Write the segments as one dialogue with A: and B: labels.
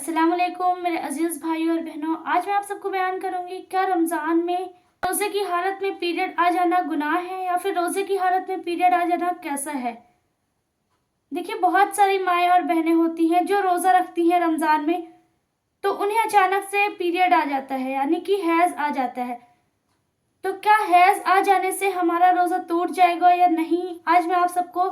A: अस्सलाम वालेकुम मेरे अजीज़ भाइयों और बहनों। आज मैं आप सबको बयान करूंगी, क्या रमज़ान में रोज़े की हालत में पीरियड आ जाना गुनाह है या फिर रोज़े की हालत में पीरियड आ जाना कैसा है। देखिए, बहुत सारी माएँ और बहनें होती हैं जो रोज़ा रखती हैं रमज़ान में, तो उन्हें अचानक से पीरियड आ जाता है, यानी कि हैज़ आ जाता है। तो क्या हैज़ आ जाने से हमारा रोज़ा टूट जाएगा या नहीं, आज मैं आप सबको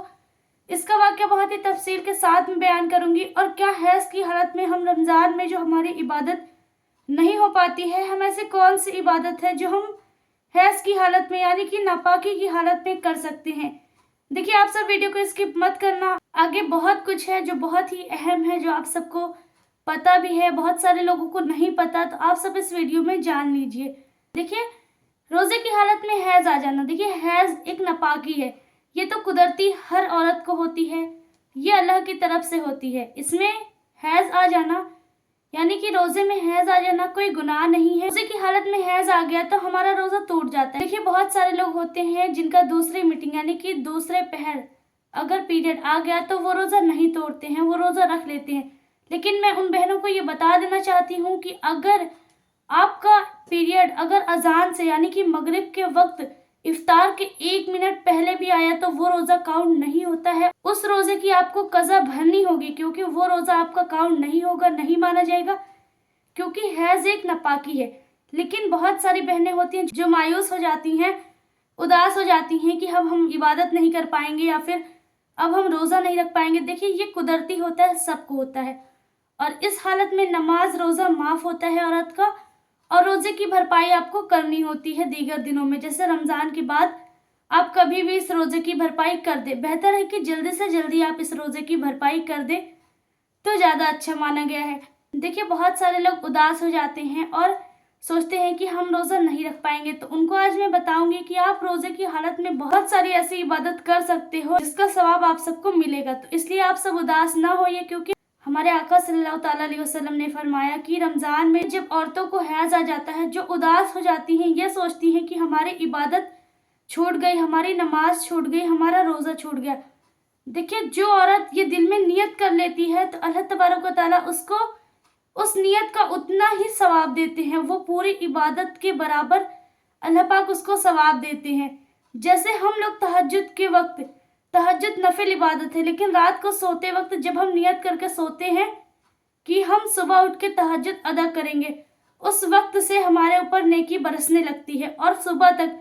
A: इसका वाक़या बहुत ही तफसील के साथ में बयान करूंगी। और क्या हैज़ की हालत में हम रमज़ान में जो हमारी इबादत नहीं हो पाती है, हम ऐसे कौन सी इबादत है जो हम हैज़ की हालत में यानी कि नापाकी की हालत में कर सकते हैं। देखिए, आप सब वीडियो को स्किप मत करना, आगे बहुत कुछ है जो बहुत ही अहम है, जो आप सबको पता भी है, बहुत सारे लोगों को नहीं पता, तो आप सब इस वीडियो में जान लीजिए। देखिए, रोज़े की हालत में हैज़ आ जाना, देखिए हैज़ एक नापाकी है, ये तो कुदरती हर औरत को होती है, ये अल्लाह की तरफ से होती है। इसमें हैज़ आ जाना यानी कि रोज़े में हैज़ आ जाना कोई गुनाह नहीं है। रोज़े की हालत में हैज़ आ गया तो हमारा रोज़ा टूट जाता है। देखिए, बहुत सारे लोग होते हैं जिनका दूसरी मीटिंग यानी कि दूसरे पहर अगर पीरियड आ गया तो वो रोज़ा नहीं तोड़ते हैं, वो रोज़ा रख लेते हैं। लेकिन मैं उन बहनों को ये बता देना चाहती हूँ कि अगर आपका पीरियड अगर अजान से यानी कि मगरिब के वक्त इफ्तार के 1 मिनट पहले भी आया तो वो रोज़ा काउंट नहीं होता है। उस रोज़े की आपको कज़ा भरनी होगी, क्योंकि वो रोज़ा आपका काउंट नहीं होगा, नहीं माना जाएगा, क्योंकि हैज़ एक नापाकी है। लेकिन बहुत सारी बहनें होती हैं जो मायूस हो जाती हैं, उदास हो जाती हैं कि अब हम इबादत नहीं कर पाएंगे या फिर अब हम रोज़ा नहीं रख पाएंगे। देखिए, ये कुदरती होता है, सबको होता है, और इस हालत में नमाज रोज़ा माफ़ होता है औरत का, और रोज़े की भरपाई आपको करनी होती है दीगर दिनों में। जैसे रमज़ान के बाद आप कभी भी इस रोज़े की भरपाई कर दे, बेहतर है कि जल्दी से जल्दी आप इस रोज़े की भरपाई कर दे तो ज़्यादा अच्छा माना गया है। देखिए, बहुत सारे लोग उदास हो जाते हैं और सोचते हैं कि हम रोज़ा नहीं रख पाएंगे, तो उनको आज मैं बताऊंगी कि आप रोज़े की हालत में बहुत सारी ऐसी इबादत कर सकते हो जिसका सवाब आप सबको मिलेगा। तो इसलिए आप सब उदास ना होइए, क्योंकि हमारे आका सल्लल्लाहु अलैहि वसल्लम ने फरमाया कि रमज़ान में जब औरतों को हैज़ आ जाता है, जो उदास हो जाती हैं, ये सोचती हैं कि हमारी इबादत छूट गई, हमारी नमाज छूट गई, हमारा रोज़ा छूट गया। देखिए, जो औरत ये दिल में नियत कर लेती है तो अल्लाह तबारक व तआला उसको उस नियत का उतना ही सवाब देते हैं, वो पूरी इबादत के बराबर अल्लाह पाक उसको सवाब देते हैं। जैसे हम लोग तहज्जुद के वक्त, तहज्जुद नफिल इबादत है, लेकिन रात को सोते वक्त जब हम नियत करके सोते हैं कि हम सुबह उठ के तहज्जुद अदा करेंगे, उस वक्त से हमारे ऊपर नेकी बरसने लगती है और सुबह तक।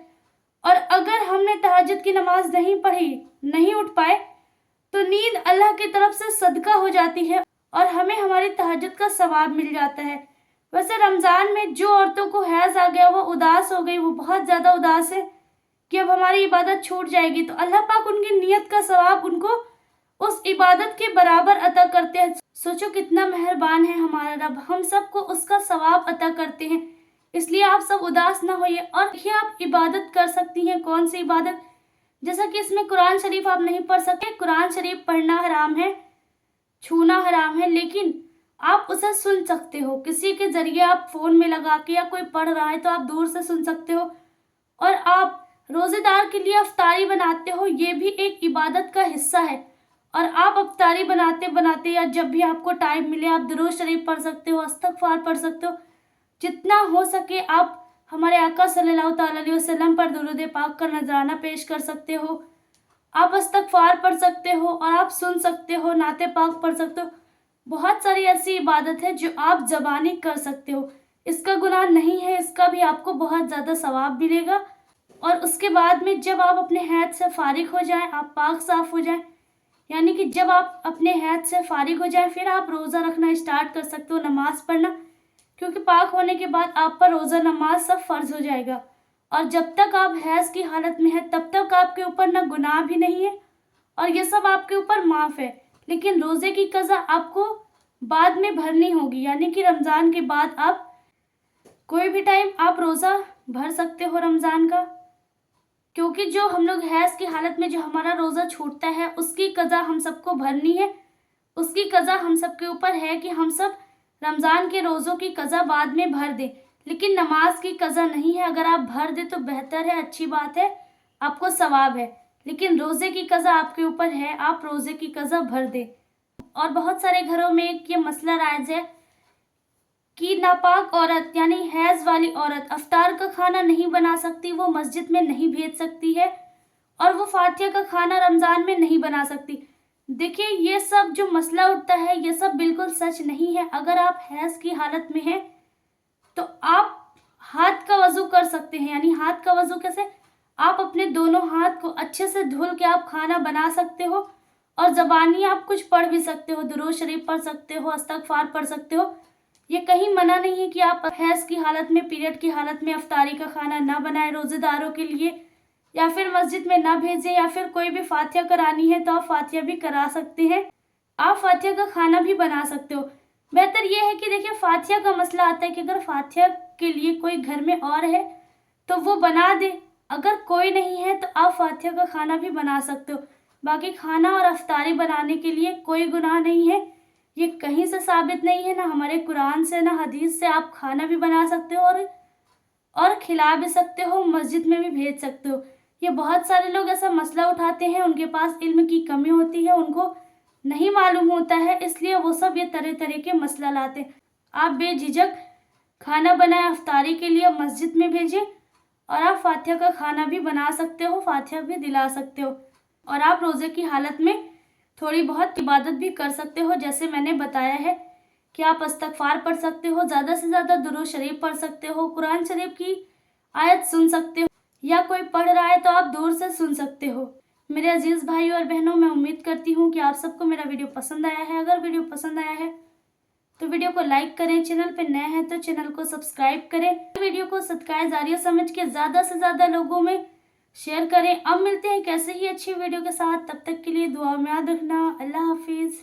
A: और अगर हमने तहज्जुद की नमाज नहीं पढ़ी, नहीं उठ पाए, तो नींद अल्लाह की तरफ से सदका हो जाती है और हमें हमारी तहज्जुद का सवाब मिल जाता है। वैसे रमज़ान में जो औरतों को हैज़ आ गया, वो उदास हो गई, वो बहुत ज़्यादा उदास है कि अब हमारी इबादत छूट जाएगी, तो अल्लाह पाक उनकी नियत का सवाब उनको उस इबादत के बराबर अता करते हैं। सोचो कितना मेहरबान है हमारा रब, हम सबको उसका सवाब अता करते हैं। इसलिए आप सब उदास ना होइए। और देखिए, आप इबादत कर सकती हैं, कौन सी इबादत, जैसा कि इसमें कुरान शरीफ आप नहीं पढ़ सकते, कुरान शरीफ पढ़ना हराम है, छूना हराम है, लेकिन आप उसे सुन सकते हो किसी के जरिए, आप फोन में लगा के, या कोई पढ़ रहा है तो आप दूर से सुन सकते हो। और आप रोजेदार के लिए अफ्तारी बनाते हो, ये भी एक इबादत का हिस्सा है। और आप अफ्तारी बनाते बनाते या जब भी आपको टाइम मिले, आप दुरूद शरीफ पढ़ सकते हो, इस्तग़फ़ार पढ़ सकते हो, जितना हो सके आप हमारे आका सल्लल्लाहु अलैहि वसल्लम पर दुरूद पाक का नजराना पेश कर सकते हो, आप इस्तग़फ़ार पढ़ सकते हो, और आप सुन सकते हो, नाते पाक पढ़ सकते हो। बहुत सारी ऐसी इबादत है जो आप ज़बानी कर सकते हो, इसका गुनाह नहीं है, इसका भी आपको बहुत ज़्यादा सवाब मिलेगा। और उसके बाद में जब आप अपने हैद से फारिग हो जाएं, आप पाक साफ हो जाएं, यानी कि जब आप अपने हैद से फारिग हो जाएं, फिर आप रोज़ा रखना स्टार्ट कर सकते हो, नमाज पढ़ना, क्योंकि पाक होने के बाद आप पर रोज़ा नमाज सब फ़र्ज हो जाएगा। और जब तक आप हैज़ की हालत में है, तब तक आपके ऊपर ना गुनाह भी नहीं है और ये सब आपके ऊपर माफ़ है। लेकिन रोज़े की कज़ा आपको बाद में भरनी होगी, यानी कि रमज़ान के बाद आप कोई भी टाइम आप रोज़ा भर सकते हो रमज़ान का, क्योंकि जो हम लोग हैज़ की हालत में जो हमारा रोज़ा छूटता है, उसकी कज़ा हम सबको भरनी है। उसकी कज़ा हम सबके ऊपर है कि हम सब रमज़ान के रोज़ों की कज़ा बाद में भर दें, लेकिन नमाज की कज़ा नहीं है। अगर आप भर दे तो बेहतर है, अच्छी बात है, आपको सवाब है, लेकिन रोज़े की कज़ा आपके ऊपर है, आप रोज़े की कज़ा भर दें। और बहुत सारे घरों में एक ये मसला राइज है कि नापाक औरत यानी हैज वाली औरत अफ्तार का खाना नहीं बना सकती, वो मस्जिद में नहीं भेज सकती है और वो फातिहा का खाना रमज़ान में नहीं बना सकती। देखिए, ये सब जो मसला उठता है ये सब बिल्कुल सच नहीं है। अगर आप हैज़ की हालत में हैं तो आप हाथ का वज़ू कर सकते हैं। यानी हाथ का वज़ू कैसे? आप अपने दोनों हाथ को अच्छे से धुल के आप खाना बना सकते हो और ज़बानी आप कुछ पढ़ भी सकते हो, दुरूद शरीफ पढ़ सकते हो, इस्तग़फ़ार पढ़ सकते हो। ये कहीं मना नहीं है कि आप हैज़ की हालत में, पीरियड की हालत में अफ्तारी का खाना ना बनाएं रोज़ेदारों के लिए, या फिर मस्जिद में ना भेजें, या फिर कोई भी फातिहा करानी है तो आप फातिहा भी करा सकते हैं। आप फातिहा का खाना भी बना सकते हो। बेहतर ये है कि देखिए, फातिहा का मसला आता है कि अगर फातिहा के लिए कोई घर में और है तो वो बना दे, अगर कोई नहीं है तो आप फातिहा का खाना भी बना सकते हो। बाकी खाना और अफ्तारी बनाने के लिए कोई गुनाह नहीं है, ये कहीं से साबित नहीं है, ना हमारे कुरान से ना हदीस से। आप खाना भी बना सकते हो और खिला भी सकते हो, मस्जिद में भी भेज सकते हो। ये बहुत सारे लोग ऐसा मसला उठाते हैं, उनके पास इल्म की कमी होती है, उनको नहीं मालूम होता है, इसलिए वो सब ये तरह तरह के मसला लाते हैं। आप बेझिझक खाना बनाएं, अफ्तारी के लिए मस्जिद में भेजें और आप फातिहा का खाना भी बना सकते हो, फातिहा भी दिला सकते हो और आप रोज़े की हालत में थोड़ी बहुत इबादत भी कर सकते हो। जैसे मैंने बताया है कि आप इस्तग़फ़ार पढ़ सकते हो, ज़्यादा से ज़्यादा दुरूद शरीफ पढ़ सकते हो, कुरान शरीफ की आयत सुन सकते हो, या कोई पढ़ रहा है तो आप दूर से सुन सकते हो। मेरे अजीज़ भाई और बहनों, मैं उम्मीद करती हूँ कि आप सबको मेरा वीडियो पसंद आया है। अगर वीडियो पसंद आया है तो वीडियो को लाइक करें, चैनल पर नए हैं तो चैनल को सब्सक्राइब करें, वीडियो को सदकाए जारिया समझ के ज़्यादा से ज़्यादा लोगों में शेयर करें। अब मिलते हैं कैसे ही अच्छी वीडियो के साथ, तब तक के लिए दुआ में याद रखना। अल्लाह हाफिज़।